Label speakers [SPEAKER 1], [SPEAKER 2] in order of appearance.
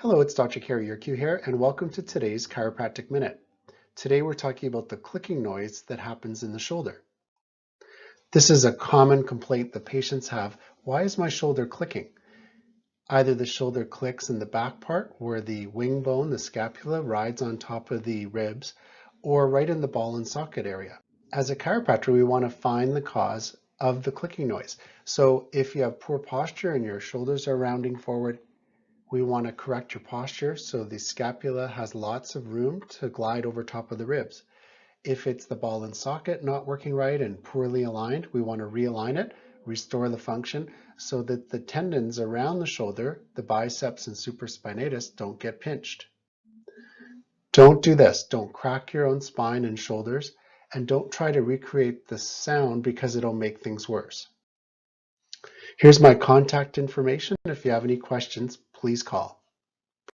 [SPEAKER 1] Hello, it's Dr. Cary, your Q here, and welcome to today's Chiropractic Minute. Today we're talking about the clicking noise that happens in the shoulder. This is a common complaint that patients have. Why is my shoulder clicking? Either the shoulder clicks in the back part where the wing bone, the scapula, rides on top of the ribs, or right in the ball and socket area. As a chiropractor, we want to find the cause of the clicking noise. So if you have poor posture and your shoulders are rounding forward, we want to correct your posture so the scapula has lots of room to glide over top of the ribs. If it's the ball and socket not working right and poorly aligned, we want to realign it, restore the function so that the tendons around the shoulder, the biceps and supraspinatus, don't get pinched. Don't do this. Don't crack your own spine and shoulders, and don't try to recreate the sound because it'll make things worse. Here's my contact information. If you have any questions, please call.